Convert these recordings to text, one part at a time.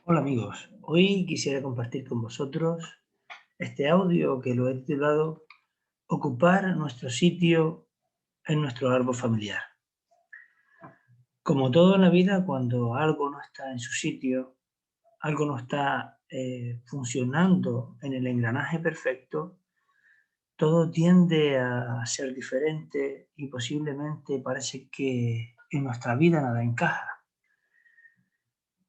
Hola amigos, hoy quisiera compartir con vosotros este audio que lo he titulado Ocupar nuestro sitio en nuestro árbol familiar. Como todo en la vida, cuando algo no está en su sitio, algo no está funcionando en el engranaje perfecto, todo tiende a ser diferente y posiblemente parece que en nuestra vida nada encaja.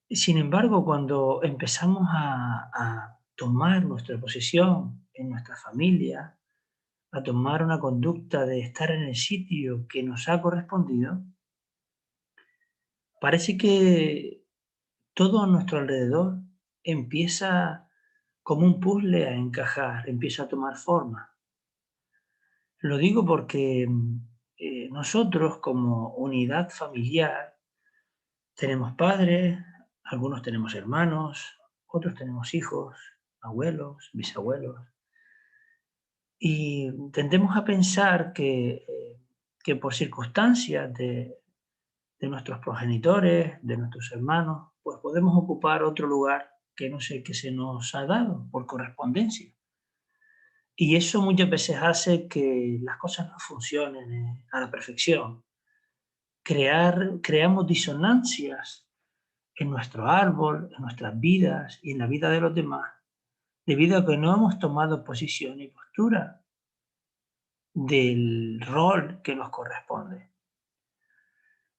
Sin embargo, cuando empezamos a tomar nuestra posición en nuestra familia, a tomar una conducta de estar en el sitio que nos ha correspondido, parece que todo a nuestro alrededor empieza como un puzzle a encajar, empieza a tomar forma. Lo digo porque nosotros como unidad familiar tenemos padres, algunos tenemos hermanos, otros tenemos hijos, abuelos, bisabuelos, y tendemos a pensar que por circunstancias de nuestros progenitores, de nuestros hermanos, pues podemos ocupar otro lugar que no sé, que se nos ha dado por correspondencia. Y eso muchas veces hace que las cosas no funcionen a la perfección. Creamos disonancias en nuestro árbol, en nuestras vidas y en la vida de los demás, debido a que no hemos tomado posición y postura del rol que nos corresponde.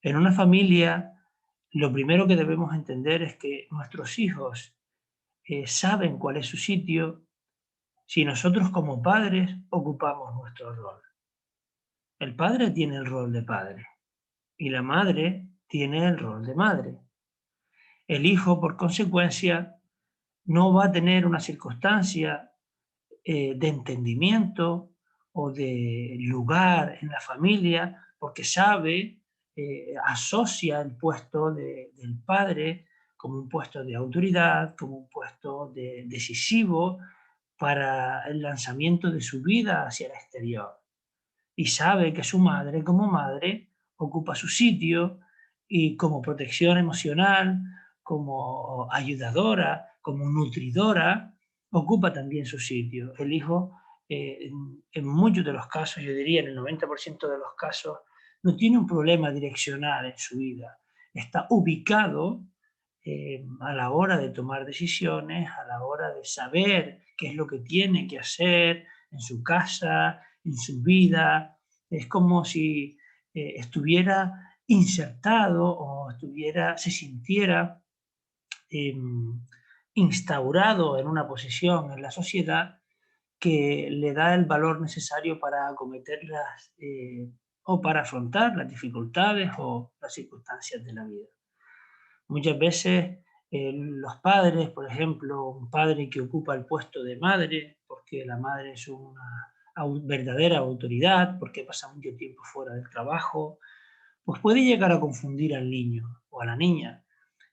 En una familia, lo primero que debemos entender es que nuestros hijos saben cuál es su sitio si nosotros como padres ocupamos nuestro rol. El padre tiene el rol de padre y la madre tiene el rol de madre. El hijo, por consecuencia, no va a tener una circunstancia de entendimiento o de lugar en la familia, porque sabe, asocia el puesto del padre como un puesto de autoridad, como un puesto decisivo para el lanzamiento de su vida hacia el exterior. Y sabe que su madre, como madre, ocupa su sitio y como protección emocional, como ayudadora, como nutridora, ocupa también su sitio. El hijo, en muchos de los casos, yo diría en el 90% de los casos, no tiene un problema direccional en su vida. Está ubicado a la hora de tomar decisiones, a la hora de saber qué es lo que tiene que hacer en su casa, en su vida. Es como si estuviera insertado o se sintiera em, instaurado en una posición en la sociedad que le da el valor necesario para acometer o para afrontar las dificultades o las circunstancias de la vida. Muchas veces los padres, por ejemplo, un padre que ocupa el puesto de madre, porque la madre es una verdadera autoridad, porque pasa mucho tiempo fuera del trabajo, pues puede llegar a confundir al niño o a la niña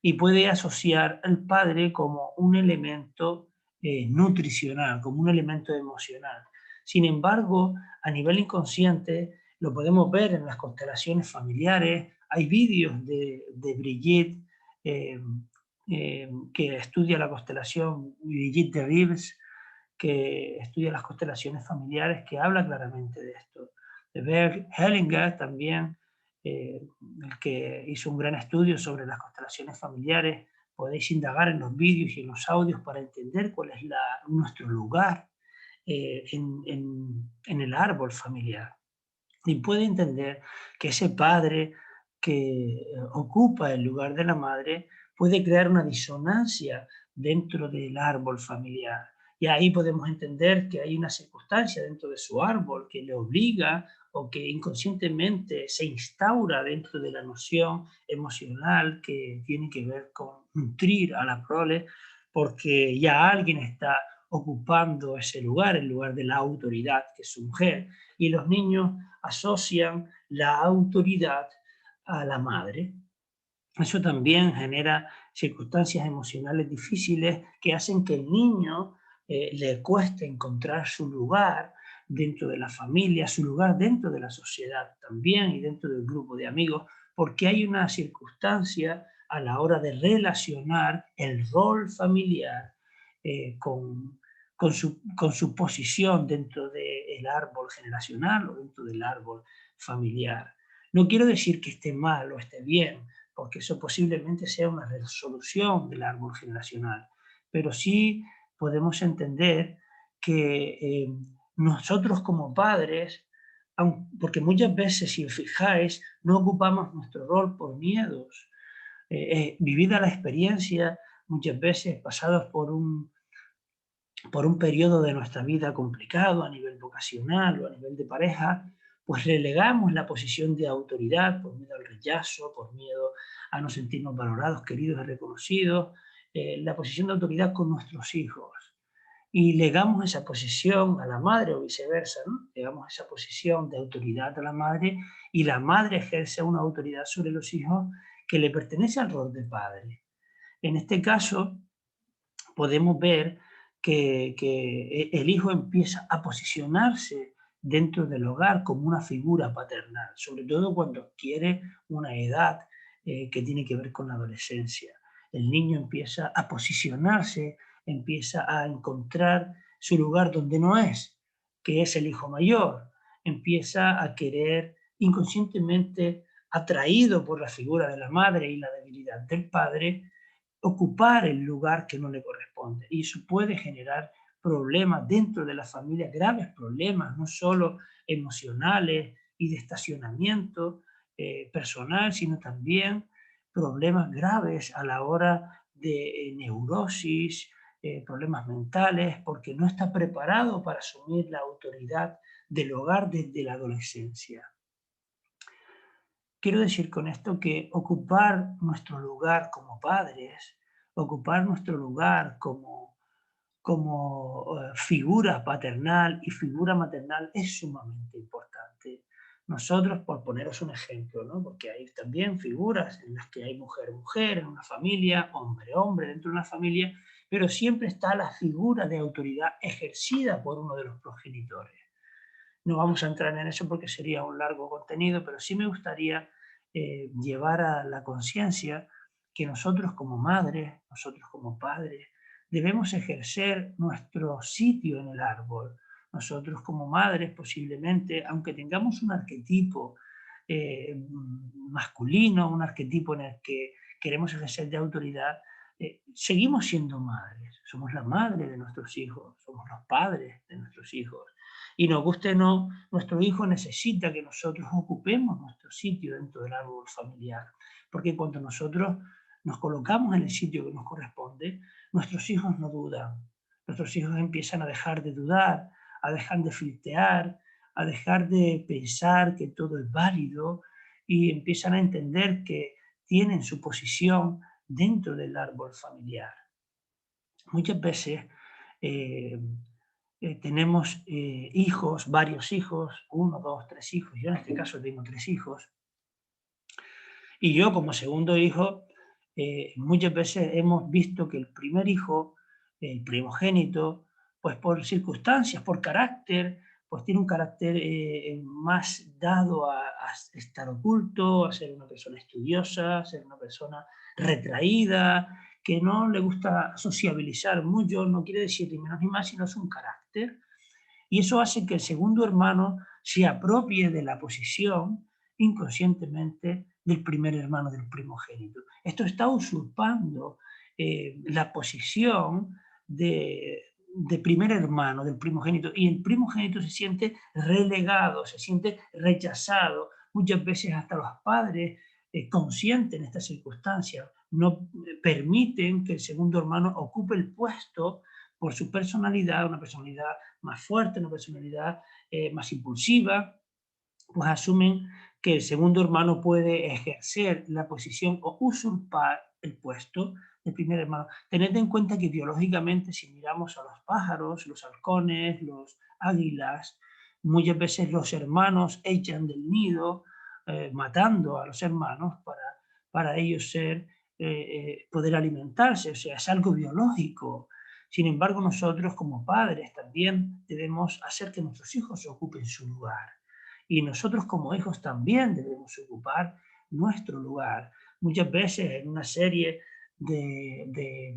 y puede asociar al padre como un elemento nutricional, como un elemento emocional. Sin embargo, a nivel inconsciente, lo podemos ver en las constelaciones familiares. Hay vídeos de Brigitte, eh, que estudia la constelación, Brigitte de Rives, que estudia las constelaciones familiares, que habla claramente de esto. De Bert Hellinger también, el que hizo un gran estudio sobre las constelaciones familiares. Podéis indagar en los vídeos y en los audios para entender cuál es nuestro lugar en el árbol familiar. Y puede entender que ese padre que ocupa el lugar de la madre puede crear una disonancia dentro del árbol familiar. Y ahí podemos entender que hay una circunstancia dentro de su árbol que le obliga o que inconscientemente se instaura dentro de la noción emocional que tiene que ver con nutrir a la prole, porque ya alguien está ocupando ese lugar, el lugar de la autoridad, que es su mujer, y los niños asocian la autoridad a la madre. Eso también genera circunstancias emocionales difíciles que hacen que el niño le cueste encontrar su lugar dentro de la familia, su lugar dentro de la sociedad también y dentro del grupo de amigos, porque hay una circunstancia, a la hora de relacionar el rol familiar con su posición dentro del árbol generacional o dentro del árbol familiar. No quiero decir que esté mal o esté bien, porque eso posiblemente sea una resolución del árbol generacional, pero sí podemos entender que nosotros como padres, porque muchas veces, si os fijáis, no ocupamos nuestro rol por miedos. Vivida la experiencia, muchas veces pasados por un periodo de nuestra vida complicado a nivel vocacional o a nivel de pareja, pues relegamos la posición de autoridad por miedo al rechazo, por miedo a no sentirnos valorados, queridos y reconocidos, la posición de autoridad con nuestros hijos. Y legamos esa posición a la madre o viceversa, ¿no? Legamos esa posición de autoridad a la madre y la madre ejerce una autoridad sobre los hijos que le pertenece al rol de padre. En este caso, podemos ver que el hijo empieza a posicionarse dentro del hogar como una figura paternal, sobre todo cuando adquiere una edad que tiene que ver con la adolescencia. El niño empieza a posicionarse, empieza a encontrar su lugar donde no es, que es el hijo mayor. Empieza a querer inconscientemente, atraído por la figura de la madre y la debilidad del padre, ocupar el lugar que no le corresponde. Y eso puede generar problemas dentro de la familia, graves problemas, no solo emocionales y de estacionamiento personal, sino también problemas graves a la hora de neurosis, problemas mentales, porque no está preparado para asumir la autoridad del hogar desde la adolescencia. Quiero decir con esto que ocupar nuestro lugar como padres, ocupar nuestro lugar como figura paternal y figura maternal es sumamente importante. Nosotros, por poneros un ejemplo, ¿no? Porque hay también figuras en las que hay mujer-mujer en una familia, hombre-hombre dentro de una familia, pero siempre está la figura de autoridad ejercida por uno de los progenitores. No vamos a entrar en eso porque sería un largo contenido, pero sí me gustaría llevar a la conciencia que nosotros como madres, nosotros como padres, debemos ejercer nuestro sitio en el árbol. Nosotros como madres posiblemente, aunque tengamos un arquetipo masculino, un arquetipo en el que queremos ejercer de autoridad, seguimos siendo madres. Somos la madre de nuestros hijos, somos los padres de nuestros hijos. Y nos guste o no, nuestro hijo necesita que nosotros ocupemos nuestro sitio dentro del árbol familiar. Porque cuando nosotros nos colocamos en el sitio que nos corresponde, nuestros hijos no dudan. Nuestros hijos empiezan a dejar de dudar, a dejar de flirtear, a dejar de pensar que todo es válido y empiezan a entender que tienen su posición dentro del árbol familiar. Muchas veces tenemos hijos, varios hijos, 1, 2, 3 hijos. Yo en este caso tengo 3 hijos. Y yo como segundo hijo, muchas veces hemos visto que el primer hijo, el primogénito, pues por circunstancias, por carácter, pues tiene un carácter más dado a estar oculto, a ser una persona estudiosa, a ser una persona retraída, que no le gusta sociabilizar mucho, no quiere decir ni menos ni más, sino es un carácter. Y eso hace que el segundo hermano se apropie de la posición inconscientemente del primer hermano, del primogénito. Esto está usurpando la posición de primer hermano, del primogénito, y el primogénito se siente relegado, se siente rechazado. Muchas veces hasta los padres consienten esta circunstancia, no permiten que el segundo hermano ocupe el puesto por su personalidad, una personalidad más fuerte, una personalidad más impulsiva, pues asumen que el segundo hermano puede ejercer la posición o usurpar el puesto del primer hermano. Tened en cuenta que biológicamente, si miramos a los pájaros, los halcones, los águilas, muchas veces los hermanos echan del nido matando a los hermanos para ellos poder alimentarse, o sea, es algo biológico. Sin embargo, nosotros como padres también debemos hacer que nuestros hijos ocupen su lugar. Y nosotros como hijos también debemos ocupar nuestro lugar. Muchas veces en una serie de, de-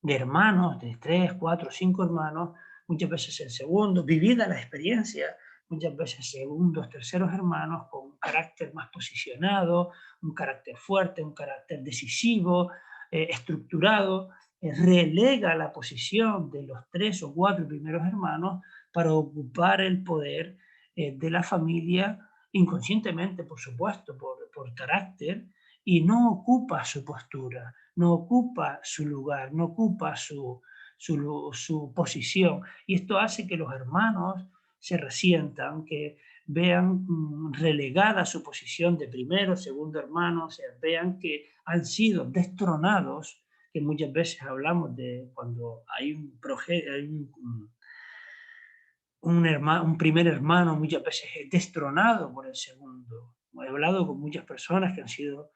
de hermanos, de 3, 4, 5 hermanos, muchas veces el segundo, vivida la experiencia, muchas veces segundos, terceros hermanos con un carácter más posicionado, un carácter fuerte, un carácter decisivo, estructurado, relega la posición de los 3 o 4 primeros hermanos para ocupar el poder de la familia inconscientemente, por supuesto, por carácter, y no ocupa su postura, no ocupa su lugar, no ocupa su posición. Y esto hace que los hermanos se resientan, que vean relegada su posición de primero, segundo hermano, o sea, vean que han sido destronados, que muchas veces hablamos de cuando hay un primer hermano, muchas veces es destronado por el segundo. He hablado con muchas personas que han sido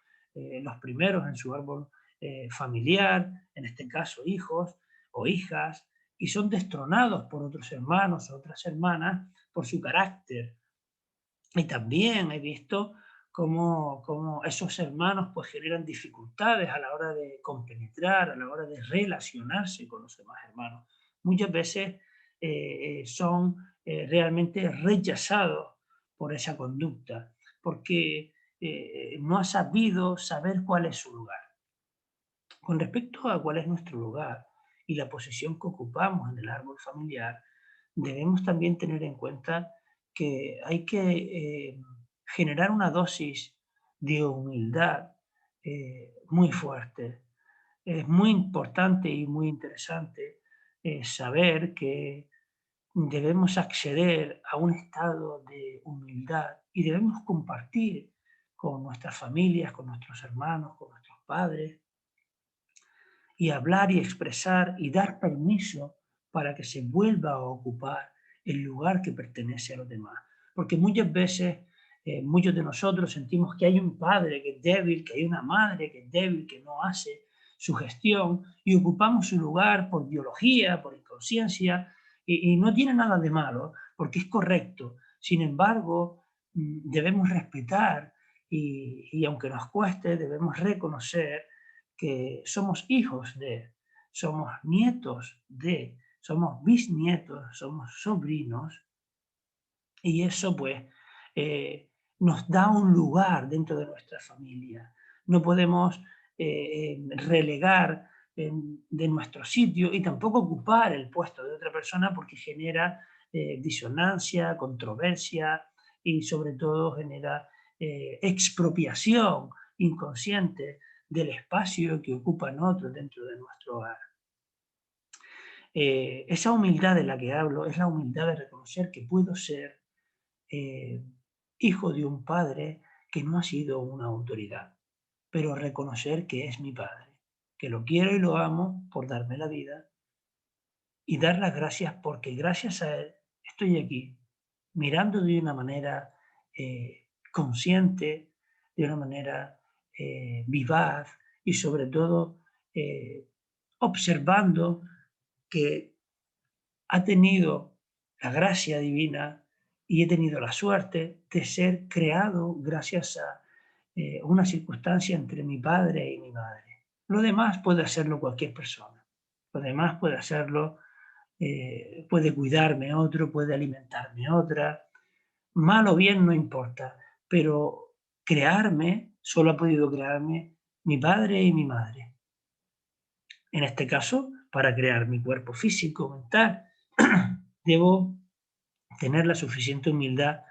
los primeros en su árbol familiar, en este caso hijos o hijas, y son destronados por otros hermanos o otras hermanas por su carácter. Y también he visto cómo esos hermanos pues generan dificultades a la hora de compenetrar, a la hora de relacionarse con los demás hermanos. Muchas veces son realmente rechazados por esa conducta, porque no ha sabido saber cuál es su lugar. Con respecto a cuál es nuestro lugar y la posición que ocupamos en el árbol familiar, debemos también tener en cuenta que hay que generar una dosis de humildad muy fuerte. Es muy importante y muy interesante saber que debemos acceder a un estado de humildad y debemos compartir con nuestras familias, con nuestros hermanos, con nuestros padres, y hablar y expresar y dar permiso para que se vuelva a ocupar el lugar que pertenece a los demás. Porque muchas veces muchos de nosotros sentimos que hay un padre que es débil, que hay una madre que es débil, que no hace su gestión y ocupamos su lugar por biología, por inconsciencia y no tiene nada de malo porque es correcto. Sin embargo, debemos respetar y aunque nos cueste, debemos reconocer que somos hijos de, somos nietos de, somos bisnietos, somos sobrinos, y eso pues nos da un lugar dentro de nuestra familia. No podemos relegar de nuestro sitio y tampoco ocupar el puesto de otra persona porque genera disonancia, controversia y sobre todo genera expropiación inconsciente del espacio que ocupan otros dentro de nuestro hogar. Esa humildad de la que hablo es la humildad de reconocer que puedo ser eh, hijo de un padre que no ha sido una autoridad, pero reconocer que es mi padre, que lo quiero y lo amo por darme la vida y dar las gracias porque gracias a él estoy aquí, mirando de una manera consciente, de una manera vivaz y sobre todo eh, observando que ha tenido la gracia divina y he tenido la suerte de ser creado gracias a una circunstancia entre mi padre y mi madre. Lo demás puede hacerlo cualquier persona. Lo demás puede hacerlo, puede cuidarme otro, puede alimentarme otra. Mal o bien no importa, pero crearme, solo ha podido crearme mi padre y mi madre. En este caso, para crear mi cuerpo físico, mental, debo tener la suficiente humildad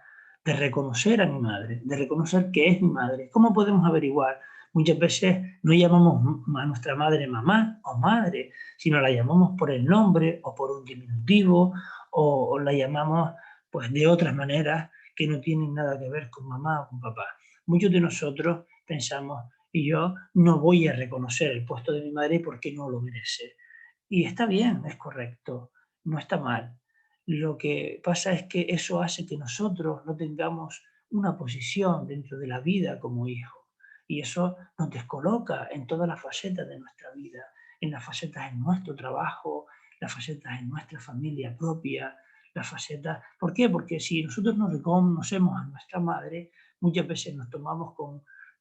de reconocer a mi madre, de reconocer que es mi madre. ¿Cómo podemos averiguar? Muchas veces no llamamos a nuestra madre mamá o madre, sino la llamamos por el nombre o por un diminutivo o la llamamos pues de otras maneras que no tienen nada que ver con mamá o con papá. Muchos de nosotros pensamos, y yo no voy a reconocer el puesto de mi madre porque no lo merece. Y está bien, es correcto, no está mal. Lo que pasa es que eso hace que nosotros no tengamos una posición dentro de la vida como hijo. Y eso nos descoloca en todas las facetas de nuestra vida, en las facetas en nuestro trabajo, las facetas en nuestra familia propia, las facetas... ¿Por qué? Porque si nosotros no reconocemos a nuestra madre, muchas veces nos tomamos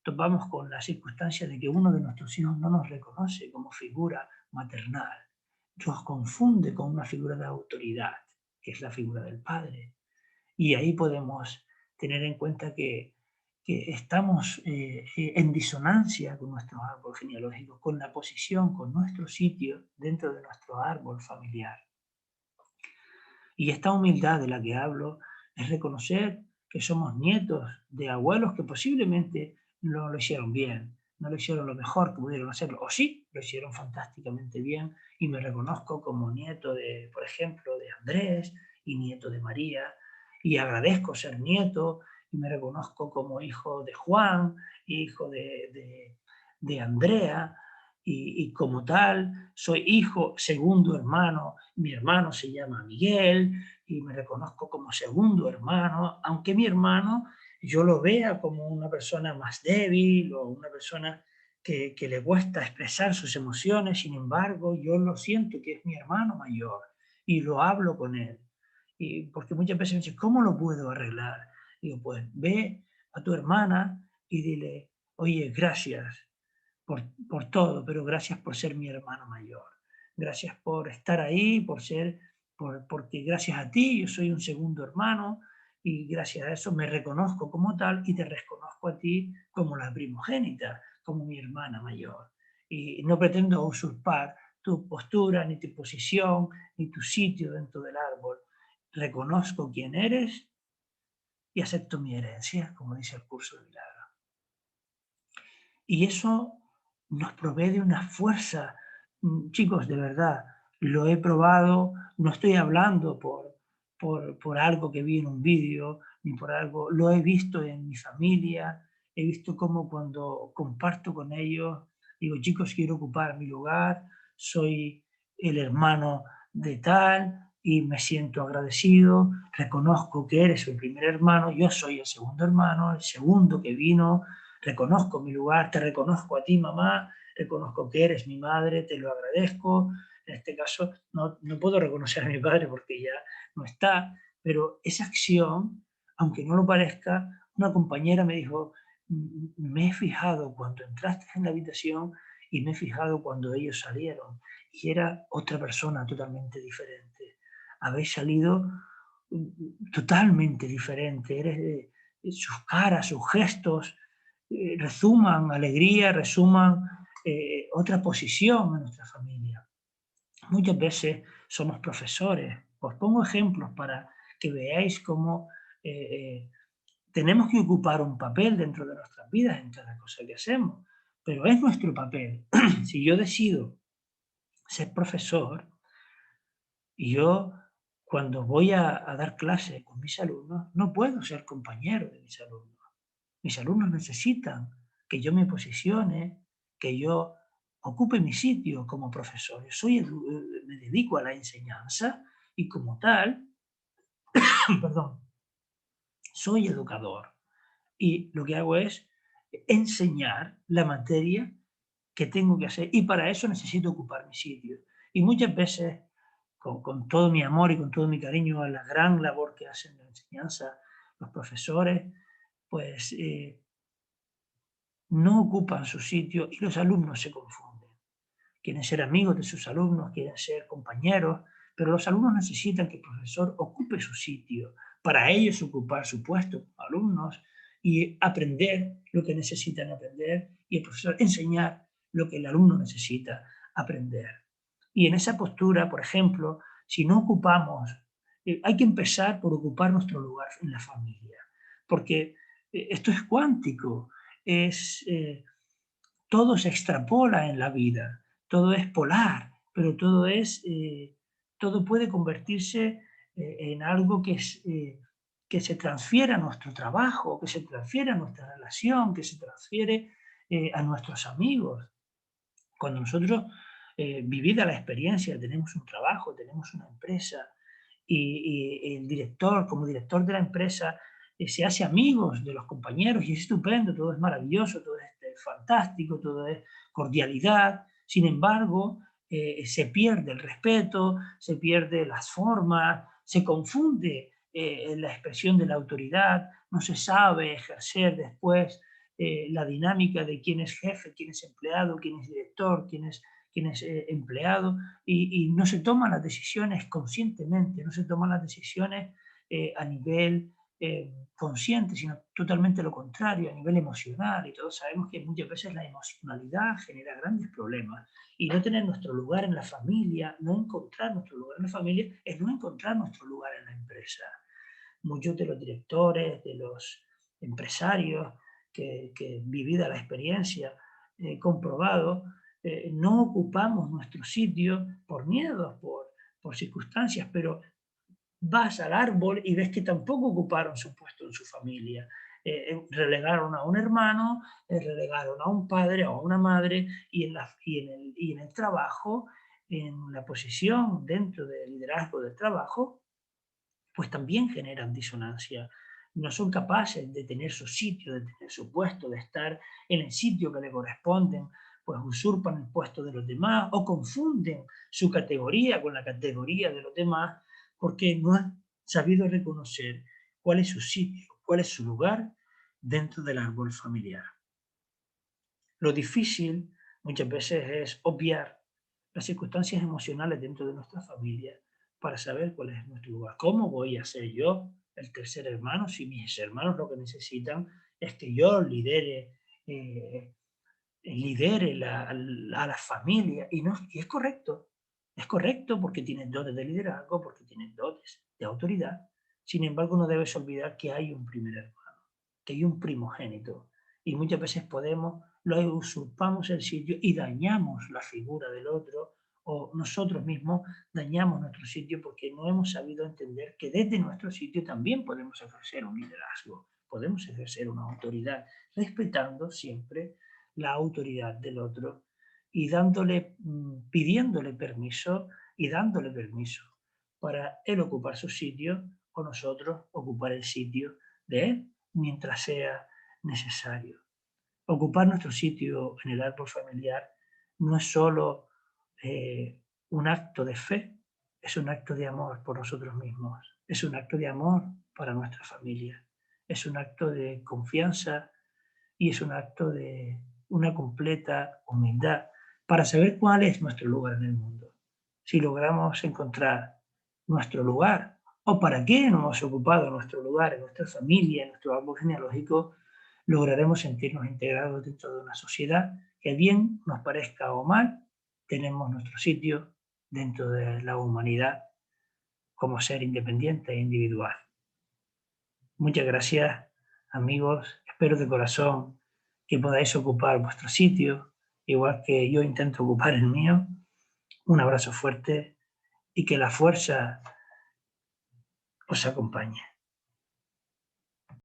topamos con la circunstancia de que uno de nuestros hijos no nos reconoce como figura maternal, nos confunde con una figura de autoridad, que es la figura del padre. Y ahí podemos tener en cuenta que estamos en disonancia con nuestro árbol genealógico, con la posición, con nuestro sitio dentro de nuestro árbol familiar. Y esta humildad de la que hablo es reconocer que somos nietos de abuelos que posiblemente no lo hicieron bien, no lo hicieron lo mejor que pudieron hacerlo, o sí, lo hicieron fantásticamente bien, y me reconozco como nieto de, por ejemplo, de Andrés y nieto de María, y agradezco ser nieto, y me reconozco como hijo de Juan, hijo de Andrea, y como tal soy hijo, segundo hermano, mi hermano se llama Miguel y me reconozco como segundo hermano, aunque mi hermano yo lo vea como una persona más débil o una persona que le cuesta expresar sus emociones, sin embargo yo lo siento que es mi hermano mayor y lo hablo con él. Y porque muchas veces me dicen, ¿cómo lo puedo arreglar? Digo, pues ve a tu hermana y dile, oye, gracias por todo, pero gracias por ser mi hermano mayor. Gracias por estar ahí, porque gracias a ti yo soy un segundo hermano y gracias a eso me reconozco como tal y te reconozco a ti como la primogénita, como mi hermana mayor. Y no pretendo usurpar tu postura, ni tu posición, ni tu sitio dentro del árbol. Reconozco quién eres y acepto mi herencia, como dice el curso de milagro. Y eso nos provee de una fuerza. Chicos, de verdad, lo he probado, no estoy hablando por algo que vi en un vídeo, ni por algo, lo he visto en mi familia, he visto cómo cuando comparto con ellos, digo, chicos, quiero ocupar mi lugar, soy el hermano de tal y me siento agradecido, reconozco que eres el primer hermano, yo soy el segundo hermano, el segundo que vino, reconozco mi lugar, te reconozco a ti, mamá, reconozco que eres mi madre, te lo agradezco. En este caso, no puedo reconocer a mi padre porque ya no está, pero esa acción, aunque no lo parezca, una compañera me dijo, me he fijado cuando entraste en la habitación y me he fijado cuando ellos salieron y era otra persona totalmente diferente. Habéis salido totalmente diferente, sus caras, sus gestos, resuman alegría, resuman otra posición en nuestra familia. Muchas veces somos profesores. Os pongo ejemplos para que veáis cómo tenemos que ocupar un papel dentro de nuestras vidas en cada cosa que hacemos. Pero es nuestro papel. Si yo decido ser profesor y yo cuando voy a dar clase con mis alumnos, no puedo ser compañero de mis alumnos. Mis alumnos necesitan que yo me posicione, que yo ocupe mi sitio como profesor. Me dedico a la enseñanza y como tal, perdón, soy educador. Y lo que hago es enseñar la materia que tengo que hacer y para eso necesito ocupar mi sitio. Y muchas veces, con todo mi amor y con todo mi cariño a la gran labor que hacen en la enseñanza los profesores, pues no ocupan su sitio y los alumnos se confunden. Quieren ser amigos de sus alumnos, quieren ser compañeros, pero los alumnos necesitan que el profesor ocupe su sitio, para ellos ocupar su puesto como alumnos y aprender lo que necesitan aprender y el profesor enseñar lo que el alumno necesita aprender. Y en esa postura, por ejemplo, si no ocupamos, hay que empezar por ocupar nuestro lugar en la familia, porque esto es cuántico, es, todo se extrapola en la vida, todo es polar, pero todo puede convertirse en algo que se transfiere a nuestro trabajo, que se transfiere a nuestra relación, que se transfiere a nuestros amigos. Cuando nosotros, vivida la experiencia, tenemos un trabajo, tenemos una empresa y el director, como director de la empresa, se hace amigos de los compañeros y es estupendo, todo es maravilloso, todo es fantástico, todo es cordialidad. Sin embargo, se pierde el respeto, se pierde las formas, se confunde la expresión de la autoridad, no se sabe ejercer después la dinámica de quién es jefe, quién es empleado, quién es director, quién es empleado, y no se toman las decisiones conscientemente, no se toman las decisiones a nivel consciente, sino totalmente lo contrario, a nivel emocional, y todos sabemos que muchas veces la emocionalidad genera grandes problemas, y no tener nuestro lugar en la familia, no encontrar nuestro lugar en la familia, es no encontrar nuestro lugar en la empresa. Muchos de los directores, de los empresarios que vivida la experiencia, comprobado, no ocupamos nuestro sitio por miedos, por circunstancias, pero vas al árbol y ves que tampoco ocuparon su puesto en su familia. Relegaron a un hermano, relegaron a un padre o a una madre, y en el trabajo, en la posición dentro del liderazgo del trabajo, pues también generan disonancia. No son capaces de tener su sitio, de tener su puesto, de estar en el sitio que le corresponden, pues usurpan el puesto de los demás o confunden su categoría con la categoría de los demás, porque no han sabido reconocer cuál es su sitio, cuál es su lugar dentro del árbol familiar. Lo difícil muchas veces es obviar las circunstancias emocionales dentro de nuestra familia para saber cuál es nuestro lugar. ¿Cómo voy a ser yo el tercer hermano si mis hermanos lo que necesitan es que yo lidere a la familia? Y, no, y es correcto porque tienen dotes de liderazgo, porque tienen dotes de autoridad. Sin embargo, no debes olvidar que hay un primer hermano, que hay un primogénito, y muchas veces lo usurpamos el sitio y dañamos la figura del otro, o nosotros mismos dañamos nuestro sitio porque no hemos sabido entender que desde nuestro sitio también podemos ejercer un liderazgo, podemos ejercer una autoridad, respetando siempre la autoridad del otro y pidiéndole permiso y dándole permiso para él ocupar su sitio o nosotros ocupar el sitio de él mientras sea necesario. Ocupar nuestro sitio en el árbol familiar no es solo un acto de fe, es un acto de amor por nosotros mismos, es un acto de amor para nuestra familia, es un acto de confianza y es un acto de una completa humildad para saber cuál es nuestro lugar en el mundo. Si logramos encontrar nuestro lugar o para qué no hemos ocupado nuestro lugar en nuestra familia, en nuestro árbol genealógico, lograremos sentirnos integrados dentro de una sociedad que, bien nos parezca o mal, tenemos nuestro sitio dentro de la humanidad como ser independiente e individual. Muchas gracias, amigos. Espero de corazón que podáis ocupar vuestro sitio, igual que yo intento ocupar el mío. Un abrazo fuerte y que la fuerza os acompañe.